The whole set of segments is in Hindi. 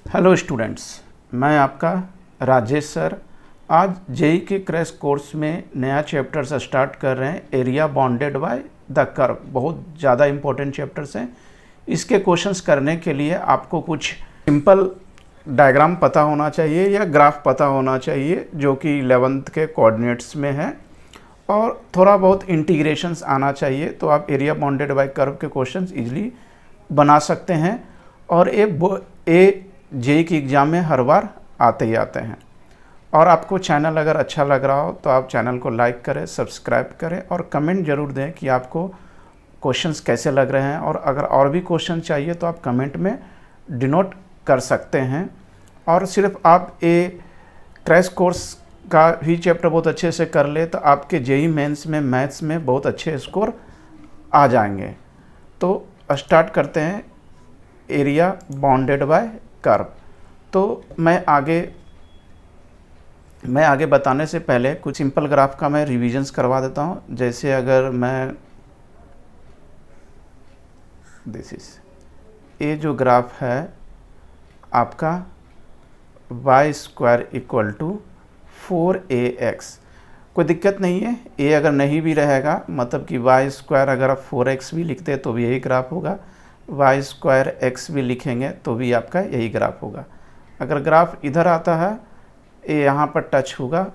हेलो स्टूडेंट्स, मैं आपका राजेश सर। आज जेई के क्रैश कोर्स में नया चैप्टर्स स्टार्ट कर रहे हैं, area bounded by the curve. बहुत ज़्यादा इंपॉर्टेंट चैप्टर्स हैं। इसके क्वेश्चंस करने के लिए आपको कुछ सिंपल डायग्राम पता होना चाहिए या ग्राफ पता होना चाहिए जो कि 11th के कोऑर्डिनेट्स में है, और थोड़ा बहुत इंटीग्रेशंस आना चाहिए, तो आप एरिया बाउंडेड बाय कर्व के क्वेश्चंस इजीली बना सकते हैं। और ये जेई की एग्ज़ाम में हर बार आते ही आते हैं। और आपको चैनल अगर अच्छा लग रहा हो तो आप चैनल को लाइक करें, सब्सक्राइब करें और कमेंट ज़रूर दें कि आपको क्वेश्चंस कैसे लग रहे हैं। और अगर और भी क्वेश्चन चाहिए तो आप कमेंट में डिनोट कर सकते हैं। और सिर्फ आप ये क्रैश कोर्स का भी चैप्टर बहुत अच्छे से कर ले तो आपके जेई मेंस में मैथ्स में बहुत अच्छे स्कोर आ जाएंगे। तो स्टार्ट करते हैं एरिया बाउंडेड बाय कर्व। तो मैं आगे बताने से पहले कुछ सिंपल ग्राफ का मैं रिवीजन्स करवा देता हूँ। जैसे अगर मैं ये जो ग्राफ है आपका y square equal to 4ax, कोई दिक्कत नहीं है। a अगर नहीं भी रहेगा, मतलब कि y स्क्वायर अगर आप 4x भी लिखते हैं तो भी यही ग्राफ होगा, y स्क्वायर x भी लिखेंगे तो भी आपका यही ग्राफ होगा। अगर ग्राफ इधर आता है, ये यहाँ पर टच होगा,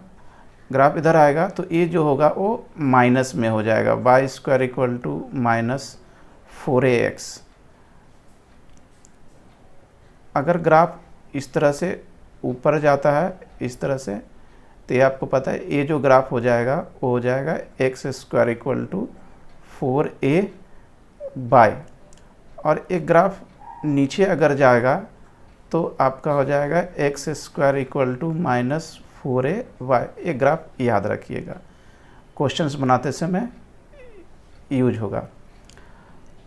ग्राफ इधर आएगा तो ये जो होगा वो माइनस में हो जाएगा, y square equal to minus 4ax। अगर ग्राफ इस तरह से ऊपर जाता है, इस तरह से, तो ये आपको पता है ये जो ग्राफ हो जाएगा वो हो जाएगा x square equal to 4a by. और एक ग्राफ नीचे अगर जाएगा तो आपका हो जाएगा x square equal to minus 4ay। एक ग्राफ याद रखिएगा, क्वेश्चंस बनाते समय यूज होगा।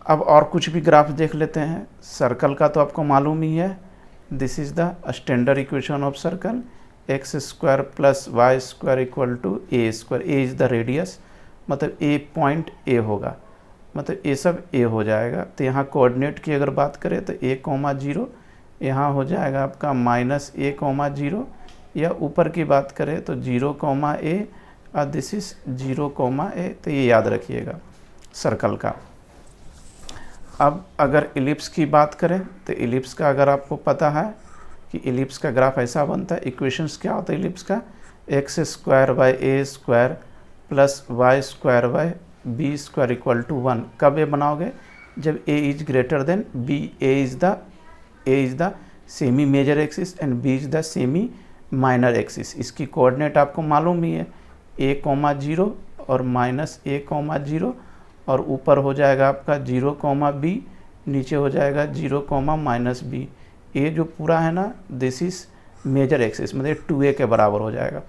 अब और कुछ भी ग्राफ देख लेते हैं। सर्कल का तो आपको मालूम ही है, this is the standard equation of circle, x square plus y square equal to a square. A is the radius, मतलब ए पॉइंट ए होगा, मतलब ये सब ए हो जाएगा। तो यहाँ कोऑर्डिनेट की अगर बात करें तो a, 0, यहाँ हो जाएगा आपका माइनस a, 0, या ऊपर की बात करें तो 0, a और दिस इज़ 0, a। तो ये याद रखिएगा सर्कल का। अब अगर इलिप्स की बात करें तो इलिप्स का अगर आपको पता है कि इलिप्स का ग्राफ ऐसा बनता है, इक्वेशंस क्या होता है इलिप्स का, x square by a square plus y square by b square equal to 1। कब ये बनाओगे, जब a is greater than b। a is the semi major axis and b is the semi minor axis. इसकी कोऑर्डिनेट आपको मालूम ही है, a, 0 और माइनस a, 0, और ऊपर हो जाएगा आपका 0, b, नीचे हो जाएगा 0, माइनस b। ये जो पूरा है ना, दिस इज़ मेजर एक्सिस, मतलब 2a के बराबर हो जाएगा,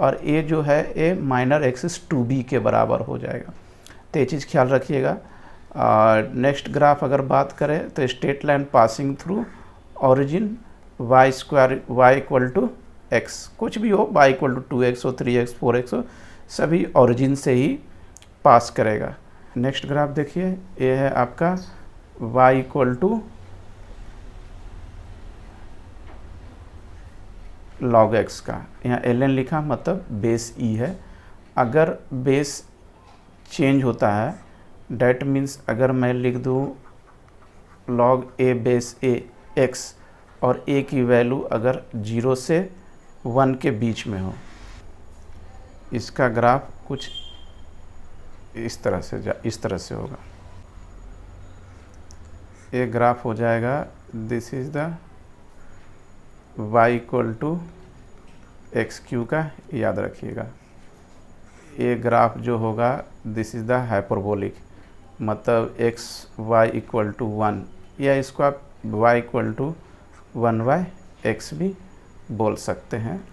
और ये जो है ए माइनर एक्सिस 2b के बराबर हो जाएगा। तो ये चीज़ ख्याल रखिएगा। नेक्स्ट ग्राफ अगर बात करें तो straight line passing through origin y square y equal to x, कुछ भी हो, y इक्वल टू 2x हो, 3x, 4x हो, सभी ओरिजिन से ही पास करेगा। नेक्स्ट ग्राफ देखिए, ये है आपका y equal to log x का, यहाँ ln लिखा, मतलब बेस e है। अगर बेस चेंज होता है, डैट मीन्स अगर मैं लिख दूँ log a base a x और a की वैल्यू अगर 0 से 1 के बीच में हो, इसका ग्राफ कुछ इस तरह से होगा। ये ग्राफ हो जाएगा, this is the y equal to x cube का, याद रखिएगा। ये ग्राफ जो होगा, दिस इज़ द हाइपरबोलिक, मतलब एक्स वाई इक्वल टू 1, या इसको आप y इक्वल टू 1/x भी बोल सकते हैं।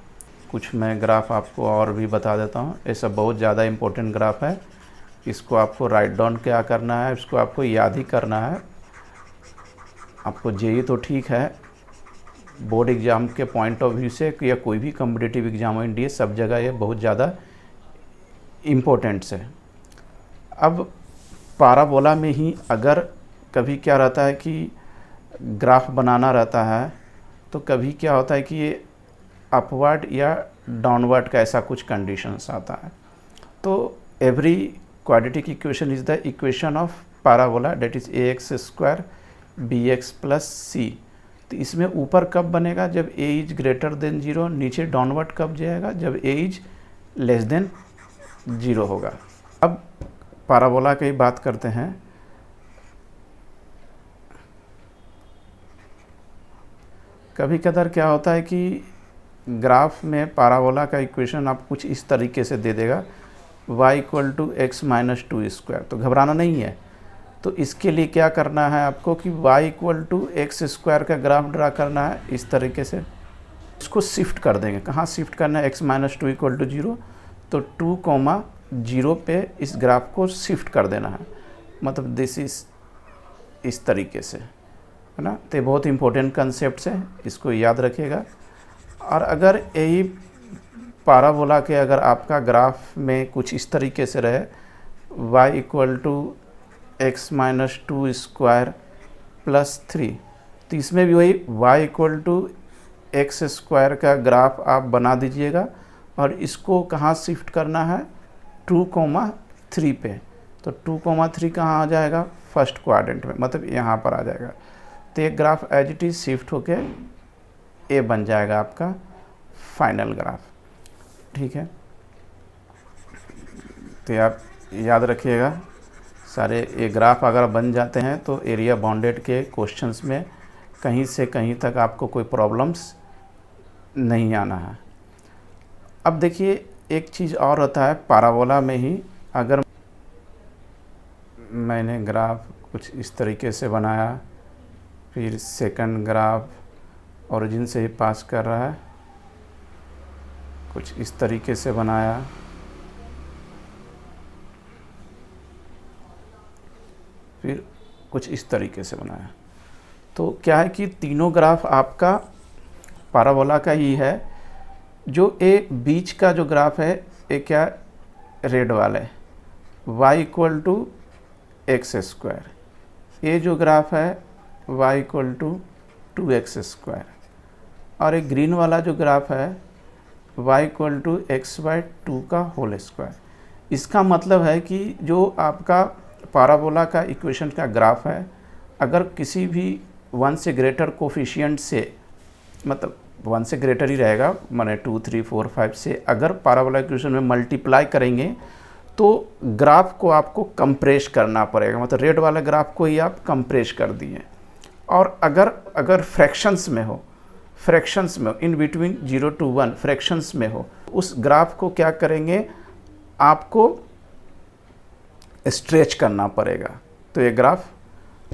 कुछ मैं ग्राफ आपको और भी बता देता हूँ, ये सब बहुत ज़्यादा इम्पोर्टेंट ग्राफ है। इसको आपको राइट डाउन क्या करना है, इसको आपको याद ही करना है। आपको जेई तो ठीक है, बोर्ड एग्ज़ाम के पॉइंट ऑफ व्यू से या कोई भी कॉम्पिटिटिव एग्ज़ाम हो इंडिया, सब जगह ये बहुत ज़्यादा इम्पोर्टेंट्स है। अब पाराबोला में ही अगर कभी क्या रहता है कि ग्राफ बनाना रहता है तो कभी क्या होता है कि ये अपवर्ड या डाउनवर्ड का ऐसा कुछ कंडीशंस आता है। तो every quadratic equation is the equation of parabola that is a x square b x plus c. तो इसमें ऊपर कब बनेगा, जब ए इज ग्रेटर देन 0, नीचे डाउनवर्ड कब जाएगा, जब ए इज लेस देन 0 होगा। अब पैराबोला की बात करते हैं। कभी कभार क्या होता है कि ग्राफ में पैराबोला का इक्वेशन आप कुछ इस तरीके से दे देगा, y equal to x minus 2 square. तो घबराना नहीं है। तो इसके लिए क्या करना है आपको कि y equal to x square का ग्राफ ड्रा करना है इस तरीके से। इसको शिफ्ट कर देंगे। कहाँ शिफ्ट करना है, एक्स माइनस 2 इक्वल टू 0, तो 2,0 पे इस ग्राफ को शिफ्ट कर देना है। मतलब दिस इस तरीके से, है ना। तो ये बहुत इंपॉर्टेंट कंसेप्ट है, इसको याद रखिएगा। और अगर यही पैराबोला के अगर आपका ग्राफ में कुछ इस तरीके से रहे, y equal to x minus 2 square plus 3, तो इसमें भी वही y equal to x square का ग्राफ आप बना दीजिएगा और इसको कहाँ शिफ्ट करना है, 2,3 पे। तो 2,3 कहाँ आ जाएगा, फर्स्ट क्वाड्रेंट में, मतलब यहाँ पर आ जाएगा। तो ये graph as it is shift होके ए बन जाएगा आपका फाइनल ग्राफ। ठीक है, तो आप याद रखिएगा सारे ये ग्राफ अगर बन जाते हैं तो एरिया बाउंडेड के क्वेश्चंस में कहीं से कहीं तक आपको कोई प्रॉब्लम्स नहीं आना है। अब देखिए एक चीज़ और होता है पैराबोला में ही, अगर मैंने ग्राफ कुछ इस तरीके से बनाया, फिर सेकंड ग्राफ ओरिजिन से ही पास कर रहा है, कुछ इस तरीके से बनाया, फिर कुछ इस तरीके से बनाया। तो क्या है कि तीनों ग्राफ आपका पैराबोला का ही है। जो ए बीच का जो ग्राफ है ये क्या रेड वाला है, y equal to x square. ये जो ग्राफ है y equal to 2x square. और एक ग्रीन वाला जो ग्राफ है y equal to x by 2 का होल स्क्वायर। इसका मतलब है कि जो आपका पैराबोला का इक्वेशन का ग्राफ है, अगर किसी भी 1 से ग्रेटर कोफिशिएंट से, मतलब 1 से ग्रेटर ही रहेगा, माने 2, 3, 4, 5 से अगर पैराबोला इक्वेशन में मल्टीप्लाई करेंगे तो ग्राफ को आपको कंप्रेस करना पड़ेगा। मतलब रेड वाला ग्राफ को ही आप कंप्रेस कर दिए। और अगर फ्रैक्शंस में हो, इन बिटवीन 0 to 1 फ्रैक्शंस में हो, उस ग्राफ को क्या करेंगे, आपको स्ट्रेच करना पड़ेगा। तो ये ग्राफ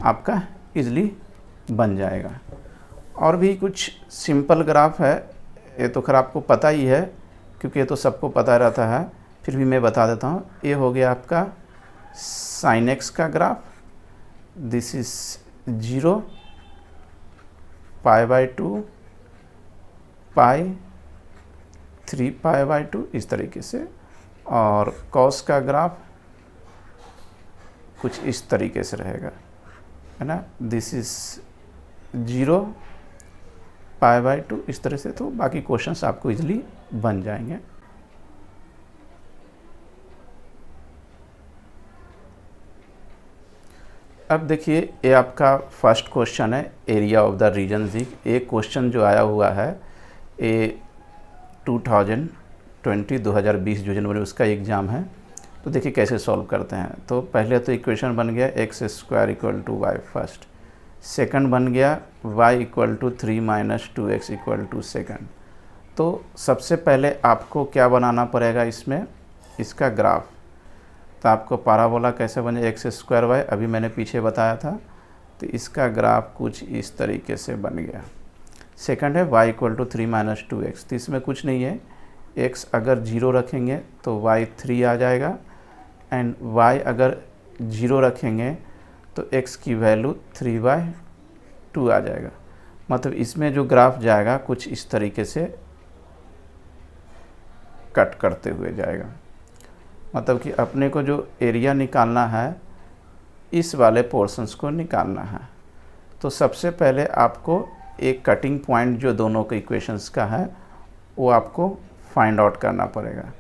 आपका इजली बन जाएगा। और भी कुछ सिंपल ग्राफ है, ये तो खैर आपको पता ही है क्योंकि ये तो सबको पता रहता है, फिर भी मैं बता देता हूँ। ये हो गया आपका साइन एक्स का ग्राफ, दिस इज 0, π/2, पाई 3 π/2 इस तरीके से। और कॉस का ग्राफ कुछ इस तरीके से रहेगा, है ना, दिस इज 0, π/2 इस तरह से। तो बाकी क्वेश्चंस आपको इजीली बन जाएंगे। अब देखिए ये आपका फर्स्ट क्वेश्चन है, एरिया ऑफ द रीजन जी। एक क्वेश्चन जो आया हुआ है ये 2020 जो जनवरी उसका एग्ज़ाम है। तो देखिए कैसे सॉल्व करते हैं। तो पहले तो इक्वेशन बन गया x square equal to y first, second बन गया y equal to 3 - 2x equal to second. तो सबसे पहले आपको क्या बनाना पड़ेगा इसमें, इसका ग्राफ। तो आपको पैराबोला कैसे बने, एक्स स्क्वायर वाई, अभी मैंने पीछे बताया था। तो इसका ग्राफ कुछ इस तरीके से बन गया। सेकंड है y इक्वल टू 3 - 2x। तो इसमें कुछ नहीं है, x अगर 0 रखेंगे तो y 3 आ जाएगा, एंड y अगर 0 रखेंगे तो x की वैल्यू 3/2 आ जाएगा। मतलब इसमें जो ग्राफ जाएगा कुछ इस तरीके से कट करते हुए जाएगा। मतलब कि अपने को जो एरिया निकालना है इस वाले पोर्शंस को निकालना है। तो सबसे पहले आपको एक कटिंग पॉइंट जो दोनों के इक्वेशंस का है वो आपको फाइंड आउट करना पड़ेगा।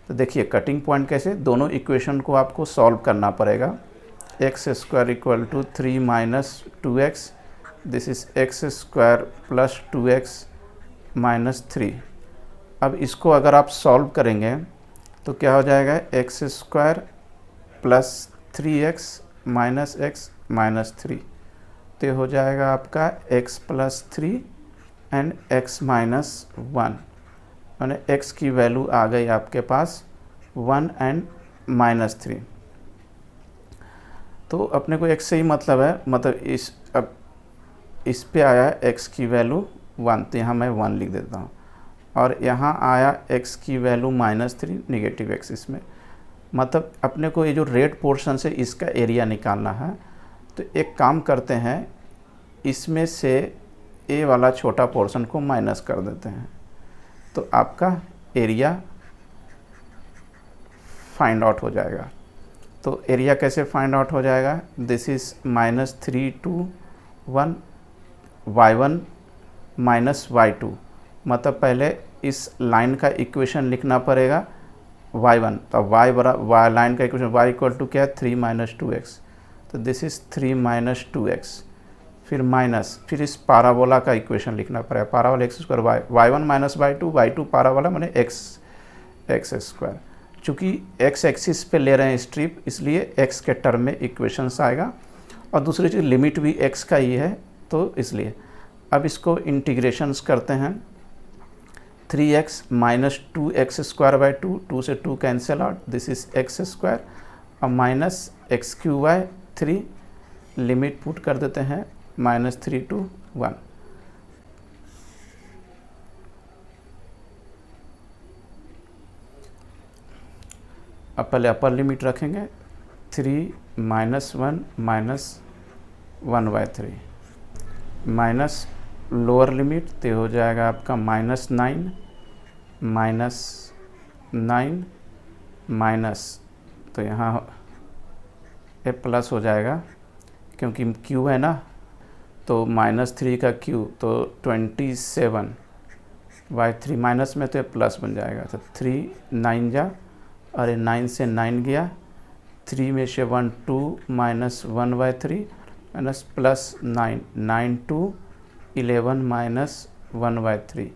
तो देखिए कटिंग पॉइंट कैसे, दोनों इक्वेशन को आपको सॉल्व करना पड़ेगा। X square equal to 3 minus 2x, this is x square plus 2x minus 3। अब इसको अगर आप सॉल्व करेंगे तो क्या हो जाएगा, x square plus 3x minus x minus 3, तो हो जाएगा आपका x plus 3 and x minus 1, माने x की वैल्यू आ गई आपके पास 1 एंड माइनस 3। तो अपने को x से ही मतलब है, मतलब अब इस पे आया x की वैल्यू 1, तो यहाँ मैं 1 लिख देता हूँ, और यहाँ आया x की वैल्यू माइनस 3 नेगेटिव x इसमें, मतलब अपने को ये जो रेड पोर्शन से इसका एरिया निकालना है। तो एक काम करते हैं, इसमें से ए वाला छोटा पोर्शन को माइनस कर देते हैं, तो आपका एरिया फाइंड आउट हो जाएगा। तो एरिया कैसे फाइंड आउट हो जाएगा, this is -3 to 1 y1 minus y2, मतलब पहले इस लाइन का इक्वेशन लिखना पड़ेगा y1, तो y लाइन का इक्वेशन y इक्वल टू क्या है 3 माइनस 2x, तो दिस इज़ 3 माइनस 2x, फिर माइनस, फिर इस पाराबोला का इक्वेशन लिखना पड़ेगा, parabola x square y1 minus y2 parabola माने एक्स स्क्वायर। चूँकि x एक्सिस पे ले रहे हैं स्ट्रिप, इसलिए x के टर्म में इक्वेशंस आएगा, और दूसरी चीज़ लिमिट भी x का ही है, तो इसलिए अब इसको इंटीग्रेशंस करते हैं। 3x minus 2x square by 2, 2 से 2 cancel out, this is x square, और minus x cube by 3, limit put कर देते हैं -3 to 1। अब पहले अपर लिमिट रखेंगे, 3 minus 1 minus 1/3, minus lower limit तो हो जाएगा आपका -9 माइनस 9 माइनस, तो यहाँ ए प्लस हो जाएगा क्योंकि q है ना, तो -3 का q, तो 27/3 माइनस में तो ये प्लस बन जाएगा, तो 3 9 जा, अरे 9 से 9 गया, 3 में से 1 2 माइनस 1/3 माइनस प्लस 9 9 2 11 माइनस 1/3,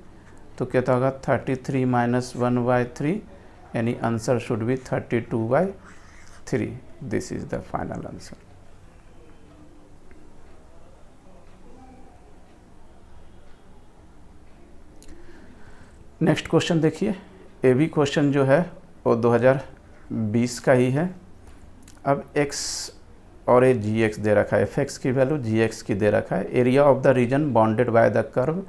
तो कितना होगा 33 माइनस 1/3, यानी answer should be 32/3। This is the final answer. Next question देखिए, ये भी क्वेश्चन जो है वो 2020 का ही है। अब x और ये gx दे रखा है, fx की वैल्यू gx की दे रखा है। Area of the region bounded by the curve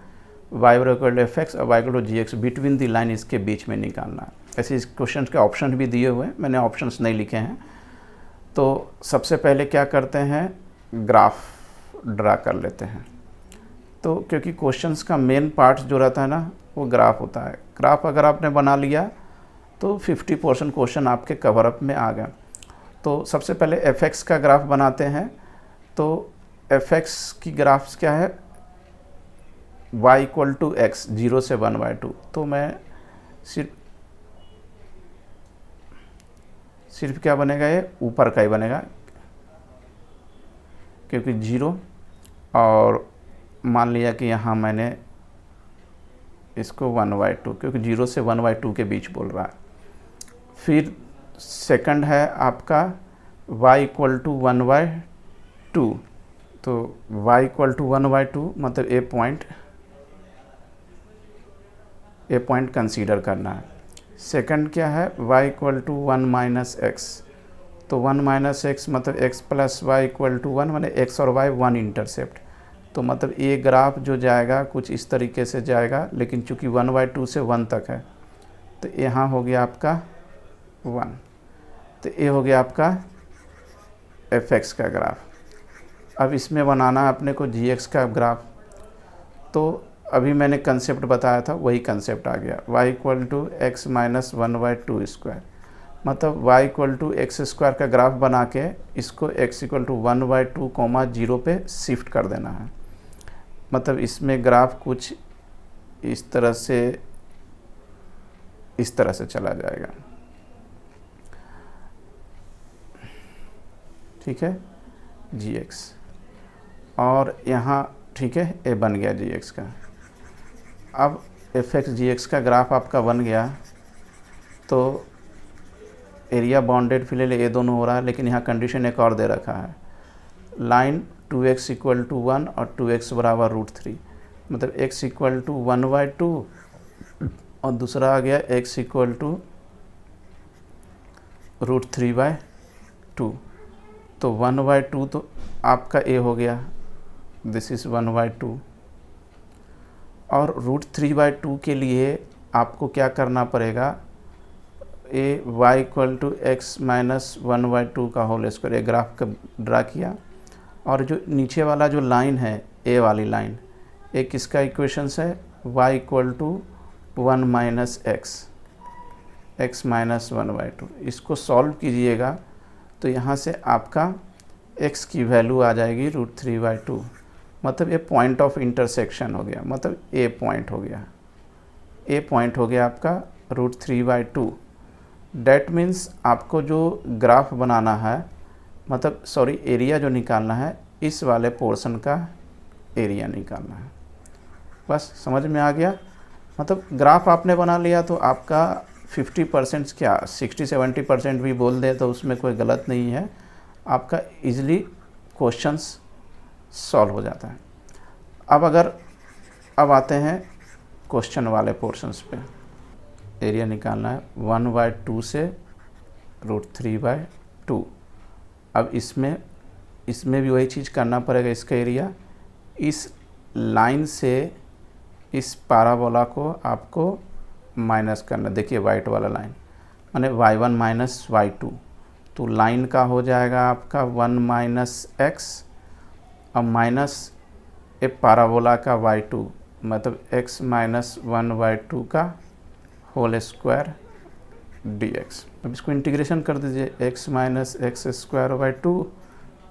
y equal to fx और y equal to gx between the line, इसके बीच में निकालना है। ऐसे इस क्वेश्चन के ऑप्शन भी दिए हुए हैं, मैंने ऑप्शंस नहीं लिखे हैं। तो सबसे पहले क्या करते हैं, ग्राफ ड्रा कर लेते हैं। तो क्योंकि क्वेश्चंस का मेन पार्ट जो रहता है ना, वो ग्राफ होता है। ग्राफ अगर आपने बना लिया तो 50% क्वेश्चन आपके कवर अप में आ गए। तो सबसे पहले fx का ग्राफ बनाते हैं। तो fx की ग्राफ्स क्या है, y इक्वल टू एक्स 0 से 1/2। तो मैं सिर्फ क्या बनेगा, ये ऊपर का ही बनेगा क्योंकि 0, और मान लिया कि यहाँ मैंने इसको 1/2, क्योंकि 0 से 1/2 के बीच बोल रहा है। फिर सेकंड है आपका y इक्वल टू 1/2। तो y इक्वल टू 1/2 मतलब ए पॉइंट कंसीडर करना है। सेकंड क्या है, y equal to 1 minus x. तो 1 माइनस एक्स मतलब x plus y equal to 1, माने x और y 1 इंटरसेप्ट। तो मतलब ये ग्राफ जो जाएगा कुछ इस तरीके से जाएगा, लेकिन चूंकि 1/2 से 1 तक है, तो यहाँ हो गया आपका 1। तो ये हो गया आपका fx का ग्राफ। अब इसमें बनाना है अपने को gx का ग्राफ। तो अभी मैंने कंसेप्ट बताया था, वही कंसेप्ट आ गया, y equal to x minus 1/2 square. मतलब y equal to x square का ग्राफ बना के इसको x इक्वल टू 1/2, 0 पे शिफ्ट कर देना है। मतलब इसमें ग्राफ कुछ इस तरह से चला जाएगा, ठीक है, gx। और यहाँ ठीक है, ये बन गया gx का। अब fx gx का ग्राफ आपका बन गया, तो एरिया बाउंडेड फिलहाल ये दोनों हो रहा है, लेकिन यहाँ कंडीशन एक और दे रखा है, लाइन 2x इक्वल टू 1 और 2x बराबर √3, मतलब x इक्वल टू 1/2 और दूसरा आ गया x इक्वल टू √3/2। तो 1/2 तो आपका a हो गया, दिस इज़ 1/2। और √3/2 के लिए आपको क्या करना पड़ेगा, y equal to x minus 1/2 का होल स्क्वायर, ये ग्राफ का ड्रा किया। और जो नीचे वाला जो लाइन है, a वाली लाइन, एक किसका इक्वेशंस है, y equal to 1 minus x minus 1/2। इसको सॉल्व कीजिएगा तो यहाँ से आपका x की वैल्यू आ जाएगी √3/2, मतलब ये पॉइंट ऑफ इंटरसेक्शन हो गया, मतलब a पॉइंट हो गया, a पॉइंट हो गया आपका √3/2। डैट मीन्स आपको जो ग्राफ बनाना है, मतलब सॉरी एरिया जो निकालना है, इस वाले पोर्शन का एरिया निकालना है। बस समझ में आ गया। मतलब ग्राफ आपने बना लिया तो आपका 50% क्या 60-70% भी बोल दे तो उसमें कोई गलत नहीं है, आपका इजीली क्वेश्चंस सॉल्व हो जाता है। अब आते हैं क्वेश्चन वाले पोर्शंस पे। एरिया निकालना है 1/2 से √3/2। अब इसमें भी वही चीज़ करना पड़ेगा, इसका एरिया इस लाइन से इस पैराबोला को आपको माइनस करना। देखिए वाइट वाला लाइन माने y1 माइनस y2, तो लाइन का हो जाएगा आपका 1 माइनस x और माइनस ए पैराबोला का y2, मतलब x माइनस 1/2 का होल स्क्वायर dx। अब इसको इंटीग्रेशन कर दीजिए, x minus x²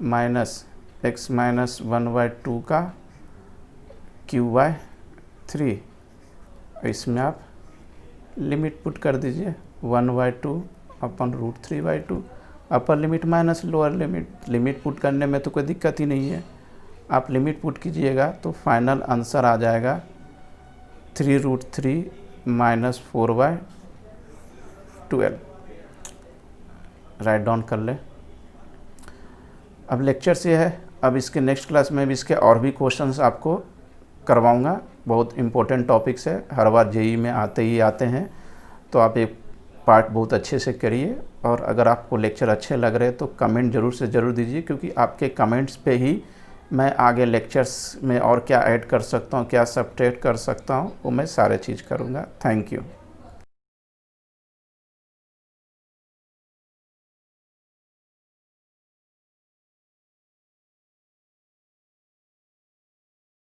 minus x minus 1/2 का q/3। इसमें आप लिमिट पुट कर दीजिए 1/2 अपन √3/2, upper limit minus lower limit put करने में तो कोई दिक्कत ही नहीं है। आप लिमिट पुट कीजिएगा तो फाइनल आंसर आ जाएगा 3√3 माइनस 4/12। राइट डाउन कर ले। अब लेक्चर से है, अब इसके नेक्स्ट क्लास में भी इसके और भी क्वेश्चंस आपको करवाऊंगा। बहुत इंपॉर्टेंट टॉपिक्स है, हर बार जेई में आते ही आते हैं, तो आप एक पार्ट बहुत अच्छे से करिए। और अगर आपको लेक्चर अच्छे लग रहे तो कमेंट ज़रूर से ज़रूर दीजिए, क्योंकि आपके कमेंट्स पे ही मैं आगे लेक्चर्स में और क्या ऐड कर सकता हूँ, क्या सब्ट्रैक्ट कर सकता हूँ, वो मैं सारे चीज़ करूँगा। Thank you.